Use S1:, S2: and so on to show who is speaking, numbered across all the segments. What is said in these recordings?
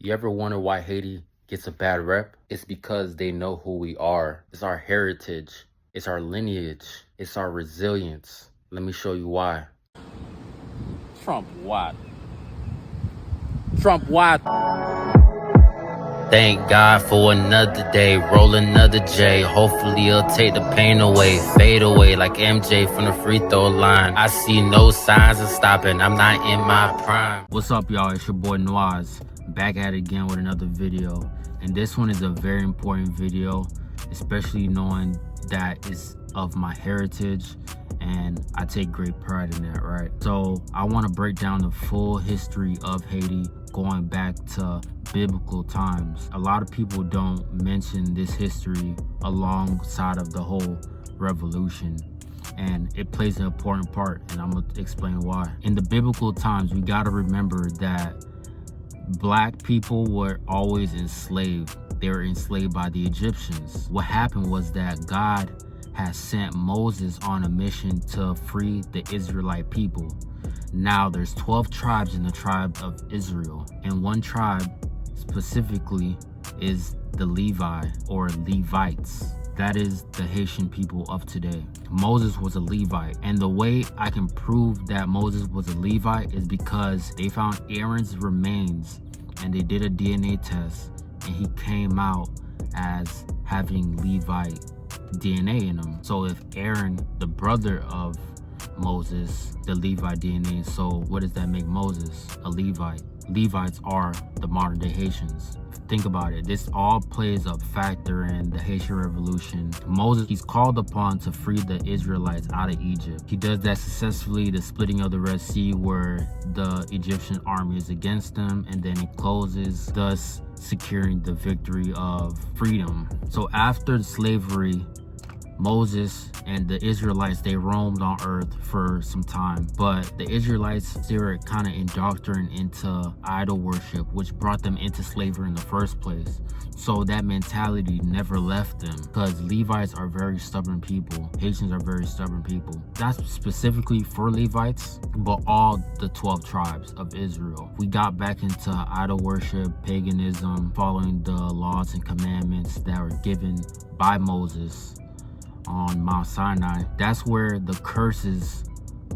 S1: You ever wonder why Haiti gets a bad rep? It's because they know who we are. It's our heritage. It's our lineage. It's our resilience. Let me show you why.
S2: Trump what? Trump what?
S1: Thank God for another day, roll another J. Hopefully it'll take the pain away, fade away like MJ from the free throw line. I see no signs of stopping, I'm not in my prime. What's up, y'all? It's your boy Noaz, back at it again with another video. And this one is a very important video, especially knowing that it's of my heritage and I take great pride in that, right? So I want to break down the full history of Haiti going back to biblical times. A lot of people don't mention this history alongside of the whole revolution, and it plays an important part, and I'm gonna explain why. In the biblical times, we got to remember that black people were always enslaved. They were enslaved by the Egyptians. What happened was that God has sent Moses on a mission to free the Israelite people. Now there's 12 tribes in the tribe of Israel, and one tribe specifically is the Levi or Levites. That is the Haitian people of today. Moses was a Levite, and the way I can prove that Moses was a Levite is because they found Aaron's remains and they did a DNA test, and he came out as having Levite DNA in him. So if Aaron, the brother of Moses, the Levite DNA, so what does that make Moses? A Levite. Levites are the modern day Haitians. Think about it. This all plays a factor in the Haitian Revolution. Moses, he's called upon to free the Israelites out of Egypt. He does that successfully, the splitting of the Red Sea where the Egyptian army is against them, and then it closes, thus securing the victory of freedom. So after slavery, Moses and the Israelites, they roamed on earth for some time, but the Israelites, they were kind of indoctrinated into idol worship, which brought them into slavery in the first place. So that mentality never left them, because Levites are very stubborn people. Haitians are very stubborn people. That's specifically for Levites, but all the 12 tribes of Israel. We got back into idol worship, paganism, following the laws and commandments that were given by Moses on Mount Sinai. That's where the curses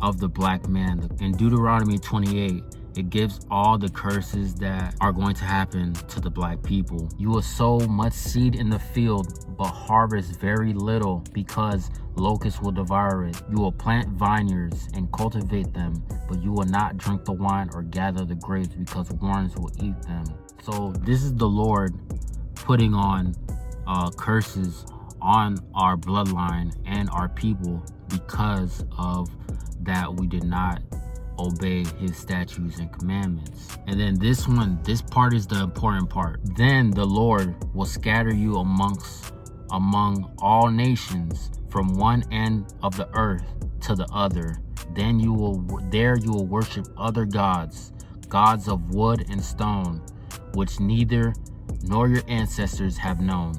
S1: of the black man, in Deuteronomy 28, it gives all the curses that are going to happen to the black people. You will sow much seed in the field, but harvest very little, because locusts will devour it. You will plant vineyards and cultivate them, but you will not drink the wine or gather the grapes, because worms will eat them. So this is the Lord putting on curses on our bloodline and our people because of that we did not obey his statutes and commandments. And then this part is the important part. Then the Lord will scatter you among all nations, from one end of the earth to the other. Then you will worship other gods of wood and stone, which neither nor your ancestors have known.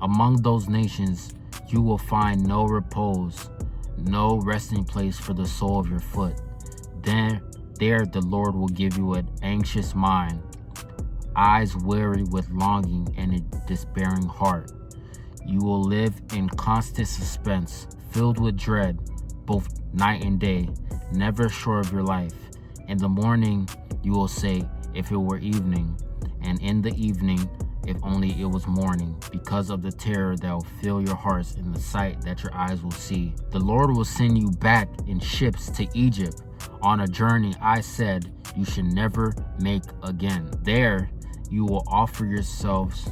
S1: Among those nations, you will find no repose, no resting place for the sole of your foot. There the Lord will give you an anxious mind, eyes weary with longing, and a despairing heart. You will live in constant suspense, filled with dread, both night and day, never sure of your life. In the morning, you will say, if it were evening, and in the evening, if only it was morning, because of the terror that will fill your hearts and the sight that your eyes will see. The Lord will send you back in ships to Egypt, on a journey I said you should never make again. There you will offer yourselves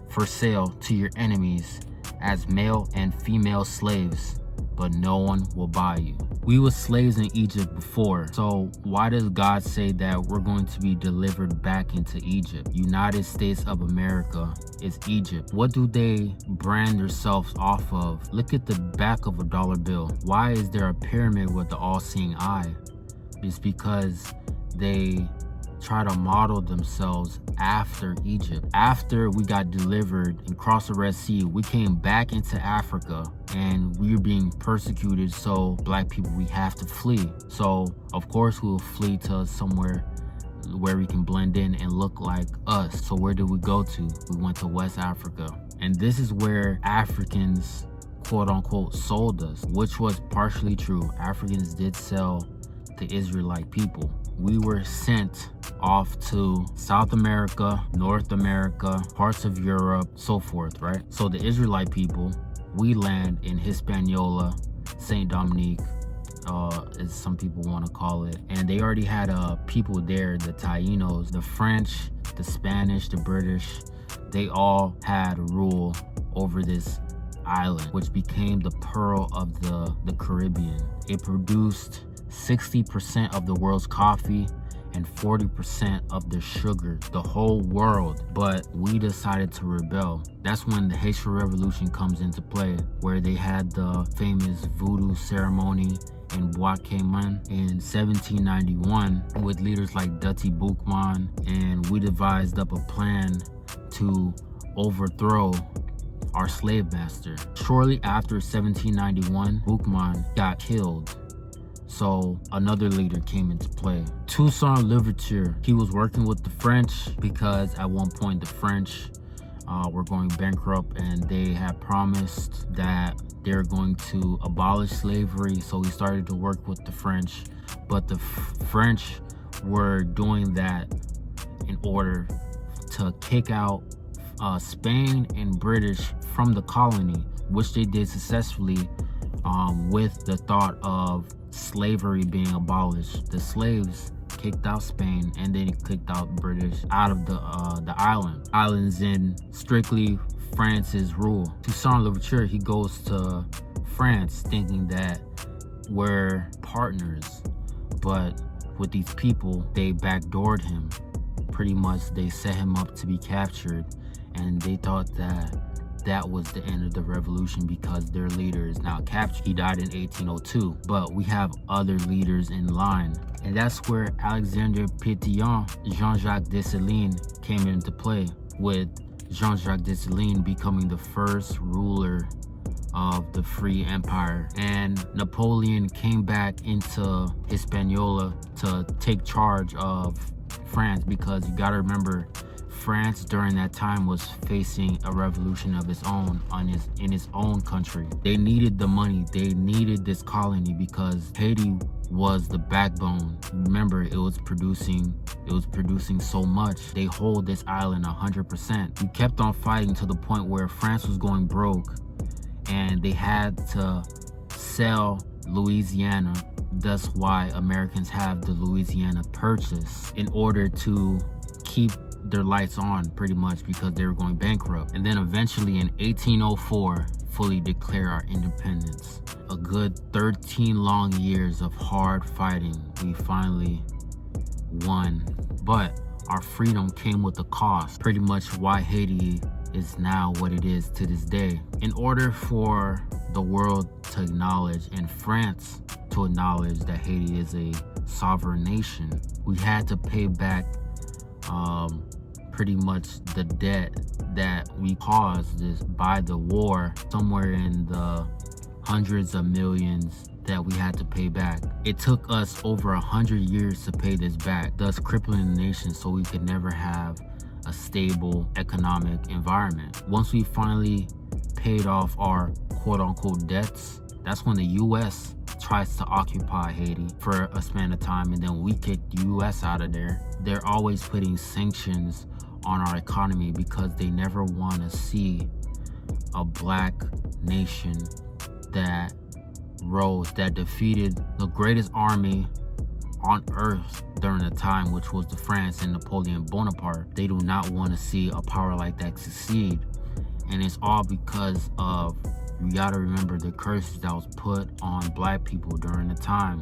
S1: for sale to your enemies as male and female slaves, but no one will buy you. We were slaves in Egypt before, so why does God say that we're going to be delivered back into Egypt? United States of America is Egypt. What do they brand themselves off of? Look at the back of a dollar bill. Why is there a pyramid with the all-seeing eye? It's because they try to model themselves after Egypt. After we got delivered and crossed the Red Sea, we came back into Africa and we were being persecuted. So black people, we have to flee. So of course we will flee to somewhere where we can blend in and look like us. So where did we go to? We went to West Africa. And this is where Africans, quote unquote, sold us, which was partially true. Africans did sell the Israelite people. We were sent off to South America, North America, parts of Europe, so forth, right? So the Israelite people, we land in Hispaniola, Saint-Domingue, as some people want to call it. And they already had people there, the Tainos, the French, the Spanish, the British. They all had rule over this island, which became the pearl of the Caribbean. It produced 60% of the world's coffee and 40% of the sugar, the whole world. But we decided to rebel. That's when the Haitian Revolution comes into play, where they had the famous voodoo ceremony in Bois Cayman in 1791 with leaders like Dutty Boukman, and we devised up a plan to overthrow our slave master. Shortly after 1791, Boukman got killed. So another leader came into play. Toussaint Louverture, he was working with the French because at one point the French were going bankrupt, and they had promised that they're going to abolish slavery. So he started to work with the French, but the French were doing that in order to kick out Spain and British from the colony, which they did successfully, with the thought of slavery being abolished. The slaves kicked out Spain, and then kicked out British out of the islands in strictly France's rule. Toussaint Louverture, he goes to France thinking that we're partners, but with these people, they backdoored him. Pretty much they set him up to be captured, and they thought that that was the end of the revolution because their leader is now captured. He died in 1802, but we have other leaders in line. And that's where Alexandre Pétion, Jean-Jacques Dessalines came into play, with Jean-Jacques Dessalines becoming the first ruler of the free empire. And Napoleon came back into Hispaniola to take charge of France, because you gotta remember, France during that time was facing a revolution of its own in its own country. They needed the money, they needed this colony, because Haiti was the backbone. Remember, it was producing so much. They hold this island 100%. We kept on fighting to the point where France was going broke, and they had to sell Louisiana. That's why Americans have the Louisiana Purchase, in order to keep their lights on, pretty much, because they were going bankrupt. And then eventually in 1804, fully declare our independence. A good 13 long years of hard fighting, we finally won. But our freedom came with a cost. Pretty much why Haiti is now what it is to this day. In order for the world to acknowledge, and France to acknowledge, that Haiti is a sovereign nation, we had to pay back pretty much the debt that we caused this by the war, somewhere in the hundreds of millions that we had to pay back. It took us over 100 years to pay this back, thus crippling the nation, so we could never have a stable economic environment. Once we finally paid off our quote-unquote debts, that's when the U.S. tries to occupy Haiti for a span of time, and then we kick the U.S. out of there. They're always putting sanctions on our economy because they never want to see a black nation that rose, that defeated the greatest army on earth during the time, which was the France and Napoleon Bonaparte. They do not want to see a power like that succeed. And it's all because of, you gotta remember, the curses that was put on black people during the time.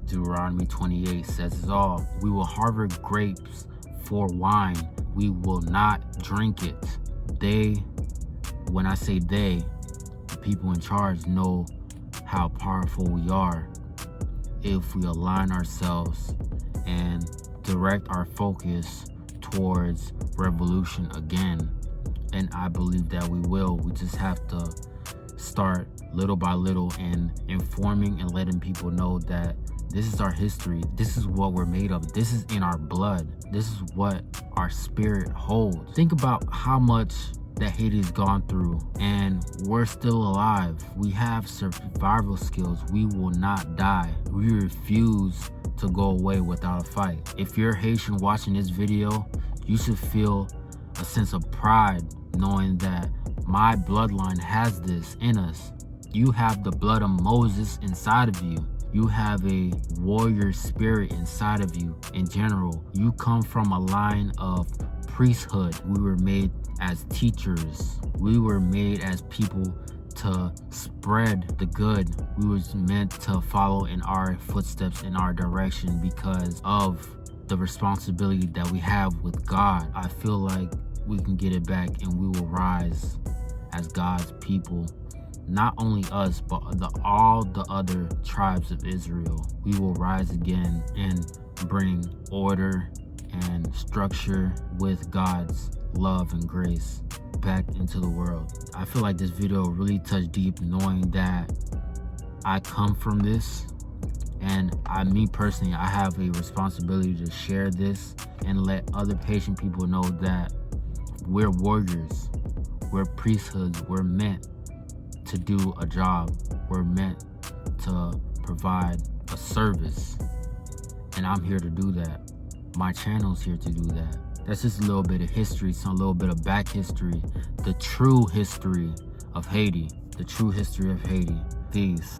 S1: Deuteronomy 28 says it all. We will harvest grapes for wine. We will not drink it. They, when I say they, the people in charge know how powerful we are if we align ourselves and direct our focus towards revolution again. And I believe that we will. We just have to start little by little and informing and letting people know that This is our history. This is what we're made of. This is in our blood. This is what our spirit holds. Think about how much that Haiti's gone through, and we're still alive. We have survival skills. We will not die. We refuse to go away without a fight. If you're Haitian watching this video, you should feel a sense of pride knowing that my bloodline has this in us. You have the blood of Moses inside of you. You have a warrior spirit inside of you. In general, you come from a line of priesthood. We were made as teachers. We were made as people to spread the good. We was meant to follow in our footsteps, in our direction, because of the responsibility that we have with God. I feel like we can get it back, and we will rise as God's people. Not only us, but all the other tribes of Israel. We will rise again and bring order and structure with God's love and grace back into the world. I feel like this video really touched deep, knowing that I come from this, and me personally, I have a responsibility to share this and let other patient people know that we're warriors, we're priesthoods, we're meant to do a job, we're meant to provide a service, and I'm here to do that. My channel's here to do that. That's just a little bit of history, a little bit of back history, the true history of Haiti, the true history of Haiti. Peace.